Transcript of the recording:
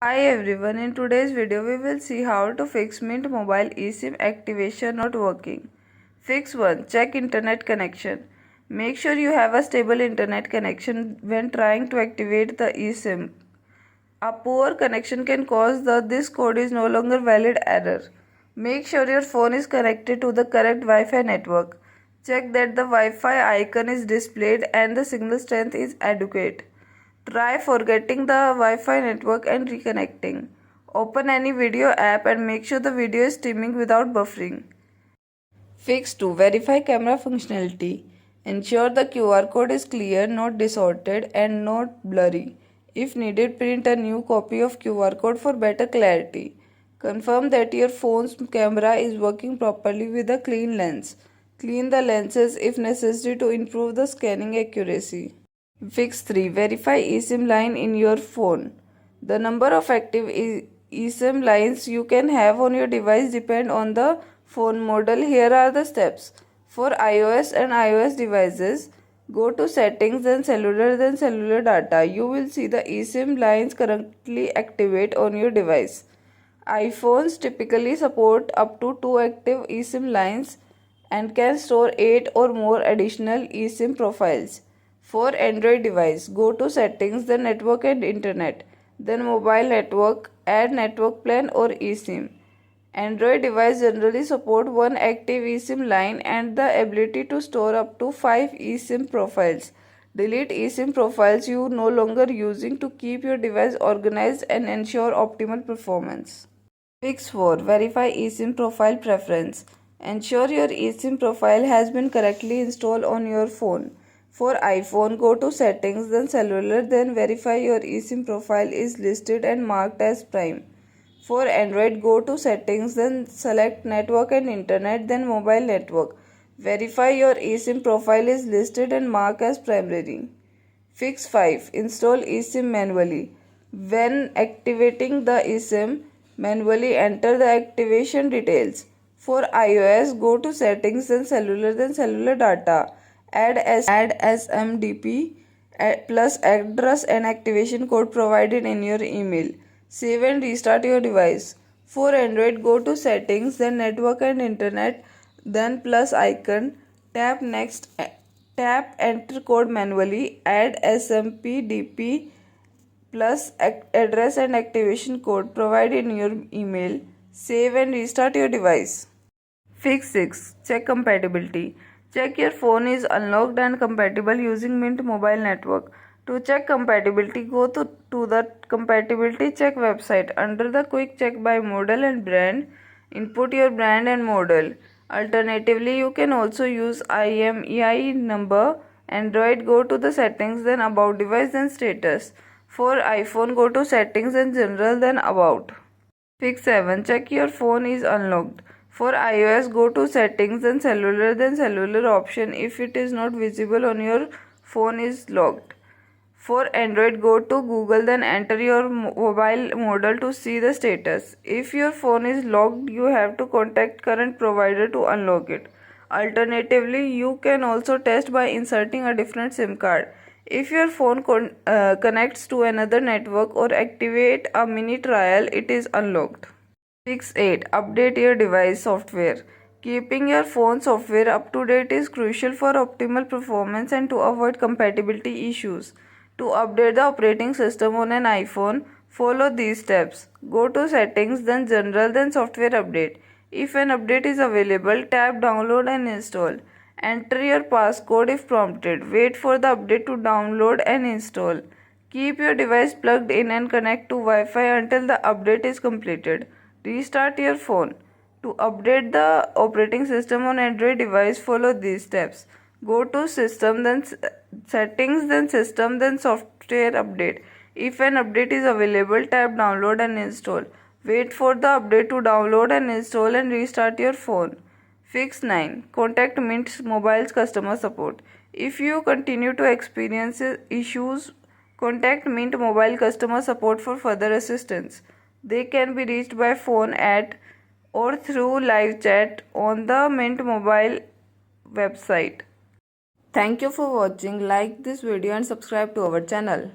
Hi everyone, in today's video we will see how to fix Mint Mobile eSIM activation not working. Fix 1. Check internet connection. Make sure you have a stable internet connection when trying to activate the eSIM. A poor connection can cause the "this code is no longer valid" error. Make sure your phone is connected to the correct Wi-Fi network. Check that the Wi-Fi icon is displayed and the signal strength is adequate. Try forgetting the Wi-Fi network and reconnecting. Open any video app and make sure the video is streaming without buffering. Fix 2. Verify camera functionality. Ensure the QR code is clear, not distorted, and not blurry. If needed, print a new copy of QR code for better clarity. Confirm that your phone's camera is working properly with a clean lens. Clean the lenses if necessary to improve the scanning accuracy. Fix 3. Verify eSIM line in your phone. The number of active eSIM lines you can have on your device depend on the phone model. Here are the steps. For iOS and iOS devices, go to Settings, then Cellular Data. You will see the eSIM lines currently activate on your device. iPhones typically support up to 2 active eSIM lines and can store 8 or more additional eSIM profiles. For Android device, go to Settings, then Network and Internet, then Mobile Network, add Network Plan or eSIM. Android device generally support one active eSIM line and the ability to store up to 5 eSIM profiles. Delete eSIM profiles you no longer using to keep your device organized and ensure optimal performance. Fix 4. Verify eSIM profile preference. Ensure your eSIM profile has been correctly installed on your phone. For iPhone, go to Settings, then Cellular, then verify your eSIM profile is listed and marked as Prime. For Android, go to Settings, then select Network and Internet, then Mobile Network. Verify your eSIM profile is listed and marked as Primary. Fix 5. Install eSIM manually. When activating the eSIM, manually enter the activation details. For iOS, go to Settings, then Cellular Data. Add SMDP plus address and activation code provided in your email. Save and restart your device. For Android, go to Settings, then Network and Internet, then plus icon. Tap Next. Tap Enter code manually. Add SMPDP plus address and activation code provided in your email. Save and restart your device. Fix 6. Check compatibility. Check your phone is unlocked and compatible using Mint mobile network. To check compatibility, go to the Compatibility Check website. Under the Quick Check by Model and Brand, input your brand and model. Alternatively, you can also use IMEI number. Android, go to the Settings, then About Device, then Status. For iPhone, go to Settings and General, then About. Fix 7. Check your phone is unlocked. For iOS, go to Settings, then Cellular option if it is not visible on your phone is locked. For Android, go to Google, then enter your mobile model to see the status. If your phone is locked, you have to contact current provider to unlock it. Alternatively, you can also test by inserting a different SIM card. If your phone connects to another network or activate a mini trial, it is unlocked. Fix 8. Update your device software. Keeping your phone software up to date is crucial for optimal performance and to avoid compatibility issues. To update the operating system on an iPhone, follow these steps. Go to Settings, then General, then Software Update. If an update is available, tap Download and Install. Enter your passcode if prompted. Wait for the update to download and install. Keep your device plugged in and connect to Wi-Fi until the update is completed. Restart your phone. To update the operating system on Android device, follow these steps. Go to System, then Settings, then System, then Software Update. If an update is available, tap Download and Install. Wait for the update to download and install and restart your phone. Fix 9. Contact Mint Mobile's customer support. If you continue to experience issues, contact Mint Mobile customer support for further assistance. They can be reached by phone at or through live chat on the Mint Mobile website. Thank you for watching. Like this video and subscribe to our channel.